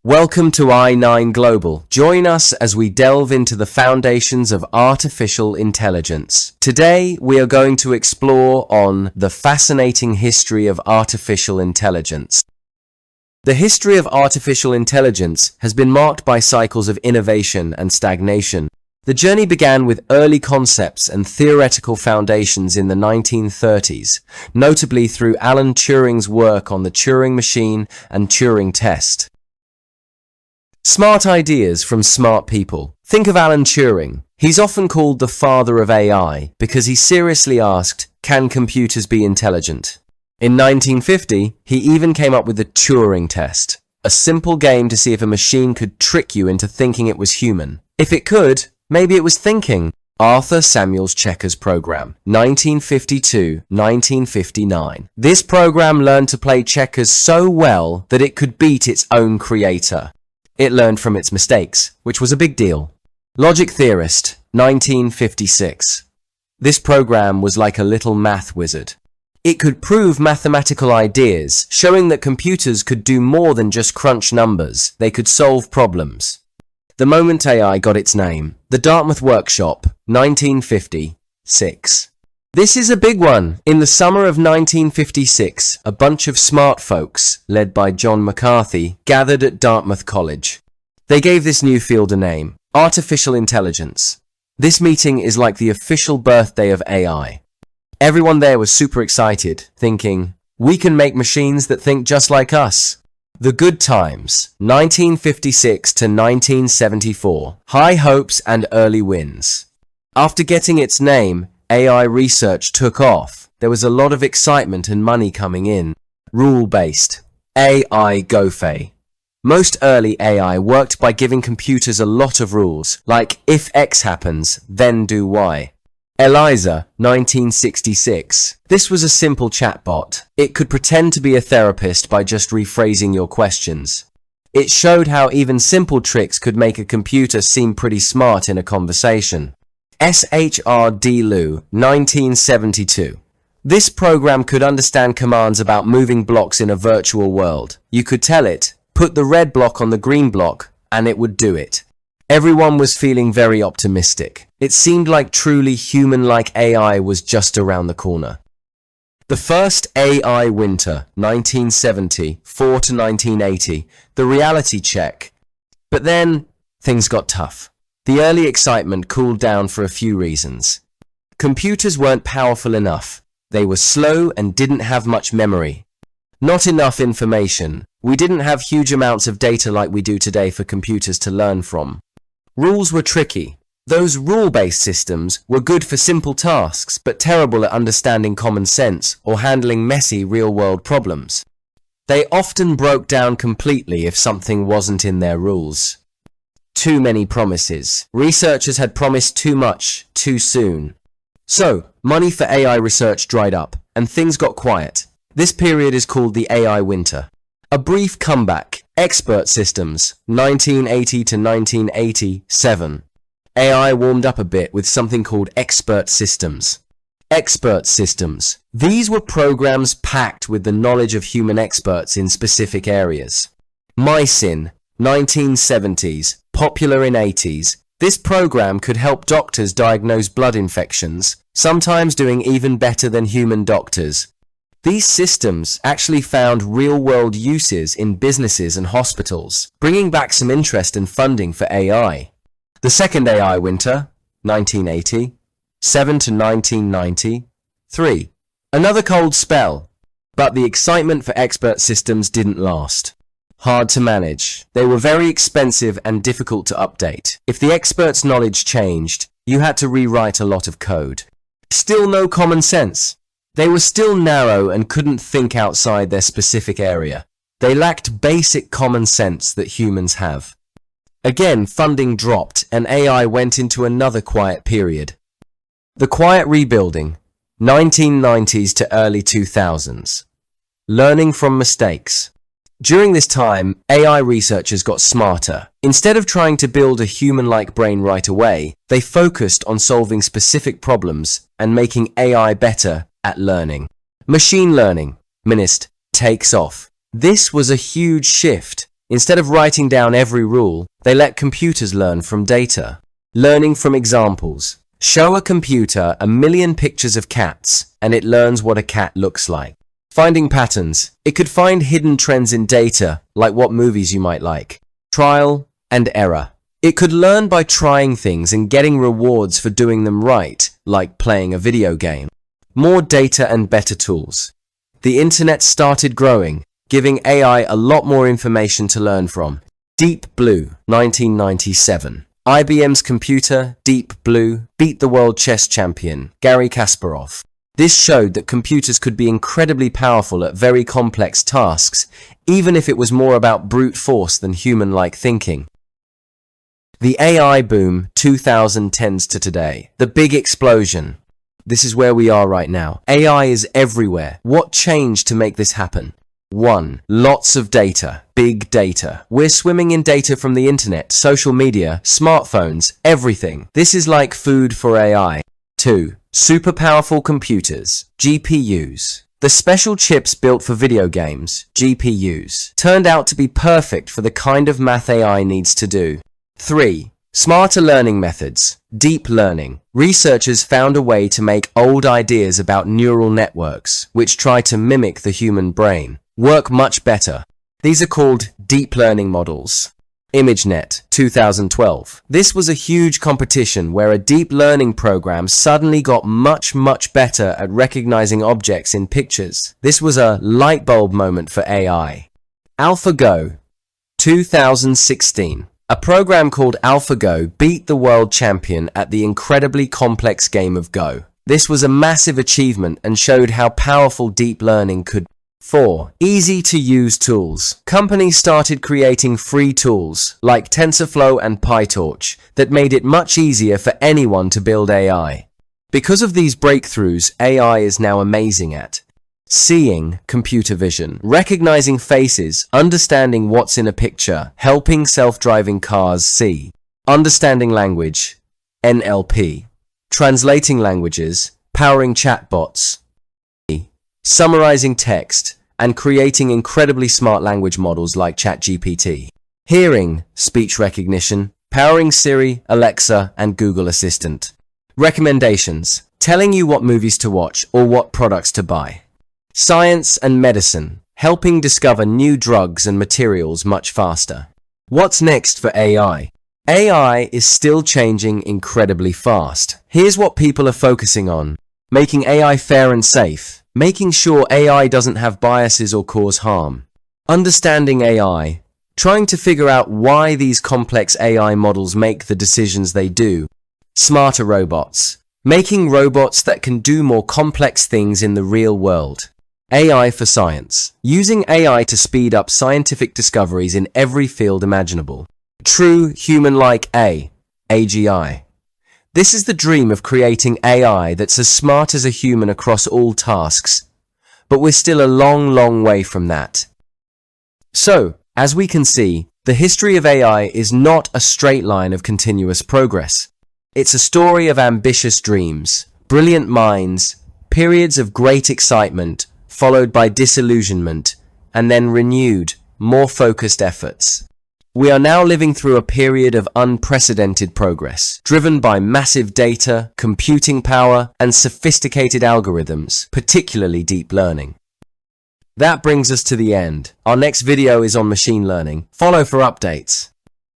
Welcome to i9 Global. Join us as we delve into the foundations of artificial intelligence. Today, we are going to explore on the fascinating history of artificial intelligence. The history of artificial intelligence has been marked by cycles of innovation and stagnation. The journey began with early concepts and theoretical foundations in the 1930s, notably through Alan Turing's work on the Turing machine and Turing test. Smart ideas from smart people. Think of Alan Turing. He's often called the father of AI because he seriously asked, can computers be intelligent? In 1950, he even came up with the Turing test, a simple game to see if a machine could trick you into thinking it was human. If it could, maybe it was thinking. Arthur Samuel's checkers program, 1952-1959. This program learned to play checkers so well that it could beat its own creator. It learned from its mistakes, which was a big deal. Logic Theorist, 1956. This program was like a little math wizard. It could prove mathematical ideas, showing that computers could do more than just crunch numbers. They could solve problems. The moment AI got its name, the Dartmouth workshop, 1956. This is a big one. In the summer of 1956, a bunch of smart folks, led by John McCarthy, gathered at Dartmouth College. They gave this new field a name, artificial intelligence. This meeting is like the official birthday of AI. Everyone there was super excited, thinking, we can make machines that think just like us. The good times, 1956 to 1974, high hopes and early wins. After getting its name, AI research took off. There was a lot of excitement and money coming in. Rule-based. AI GOFAE. Most early AI worked by giving computers a lot of rules, like if X happens, then do Y. ELIZA, 1966. This was a simple chatbot. It could pretend to be a therapist by just rephrasing your questions. It showed how even simple tricks could make a computer seem pretty smart in a conversation. SHRDLU, 1972. This program could understand commands about moving blocks in a virtual world. You could tell it, put the red block on the green block, and it would do it. Everyone was feeling very optimistic. It seemed like truly human-like AI was just around the corner. The first AI winter, 1974 to 1980, the reality check. But then, things got tough. The early excitement cooled down for a few reasons. Computers weren't powerful enough. They were slow and didn't have much memory. Not enough information. We didn't have huge amounts of data like we do today for computers to learn from. Rules were tricky. Those rule-based systems were good for simple tasks, but terrible at understanding common sense or handling messy real-world problems. They often broke down completely if something wasn't in their rules. Too many promises. Researchers had promised too much, too soon. So, money for AI research dried up, and things got quiet. This period is called the AI winter. A brief comeback. Expert systems, 1980 to 1987. AI warmed up a bit with something called expert systems. Expert systems. These were programs packed with the knowledge of human experts in specific areas. MySyn, 1970s, popular in 80s. This program could help doctors diagnose blood infections, sometimes doing even better than human doctors. These systems actually found real-world uses in businesses and hospitals, bringing back some interest and funding for AI. The second AI winter, 1980, 7 to 1993. Another cold spell, but the excitement for expert systems didn't last. Hard to manage. They were very expensive and difficult to update. If the expert's knowledge changed, you had to rewrite a lot of code. Still no common sense. They were still narrow and couldn't think outside their specific area. They lacked basic common sense that humans have. Again, funding dropped and AI went into another quiet period. The quiet rebuilding, 1990s to early 2000s. Learning from mistakes. During this time, AI researchers got smarter. Instead of trying to build a human-like brain right away, they focused on solving specific problems and making AI better at learning. Machine learning, MNIST, takes off. This was a huge shift. Instead of writing down every rule, they let computers learn from data. Learning from examples. Show a computer 1,000,000 pictures of cats, and it learns what a cat looks like. Finding patterns. It could find hidden trends in data, like what movies you might like. Trial and error. It could learn by trying things and getting rewards for doing them right, like playing a video game. More data and better tools. The internet started growing, giving AI a lot more information to learn from. Deep Blue, 1997. IBM's computer, Deep Blue, beat the world chess champion, Garry Kasparov. This showed that computers could be incredibly powerful at very complex tasks, even if it was more about brute force than human-like thinking. The AI boom, 2010s to today. The big explosion. This is where we are right now. AI is everywhere. What changed to make this happen? 1. Lots of data. Big data. We're swimming in data from the internet, social media, smartphones, everything. This is like food for AI. 2. Super powerful computers. GPUs. The special chips built for video games, GPUs, turned out to be perfect for the kind of math AI needs to do. 3. Smarter learning methods. Deep learning. Researchers found a way to make old ideas about neural networks, which try to mimic the human brain, work much better. These are called deep learning models. ImageNet, 2012. This was a huge competition where a deep learning program suddenly got much better at recognizing objects in pictures. This was a light bulb moment for AI. AlphaGo, 2016. A program called AlphaGo beat the world champion at the incredibly complex game of Go. This was a massive achievement and showed how powerful deep learning could be. 4. Easy-to-use tools. Companies started creating free tools, like TensorFlow and PyTorch, that made it much easier for anyone to build AI. Because of these breakthroughs, AI is now amazing at seeing, computer vision, recognizing faces, understanding what's in a picture, helping self-driving cars see, understanding language, NLP, translating languages, powering chatbots, summarizing text, and creating incredibly smart language models like ChatGPT. Hearing, speech recognition, powering Siri, Alexa, and Google Assistant. Recommendations, telling you what movies to watch or what products to buy. Science and medicine, helping discover new drugs and materials much faster. What's next for AI? AI is still changing incredibly fast. Here's what people are focusing on. Making AI fair and safe. Making sure AI doesn't have biases or cause harm. Understanding AI. Trying to figure out why these complex AI models make the decisions they do. Smarter robots. Making robots that can do more complex things in the real world. AI for science. Using AI to speed up scientific discoveries in every field imaginable. True human-like AGI. This is the dream of creating AI that's as smart as a human across all tasks. But we're still a long way from that. So, as we can see, the history of AI is not a straight line of continuous progress. It's a story of ambitious dreams, brilliant minds, periods of great excitement, followed by disillusionment, and then renewed, more focused efforts. We are now living through a period of unprecedented progress, driven by massive data, computing power, and sophisticated algorithms, particularly deep learning. That brings us to the end. Our next video is on machine learning. Follow for updates.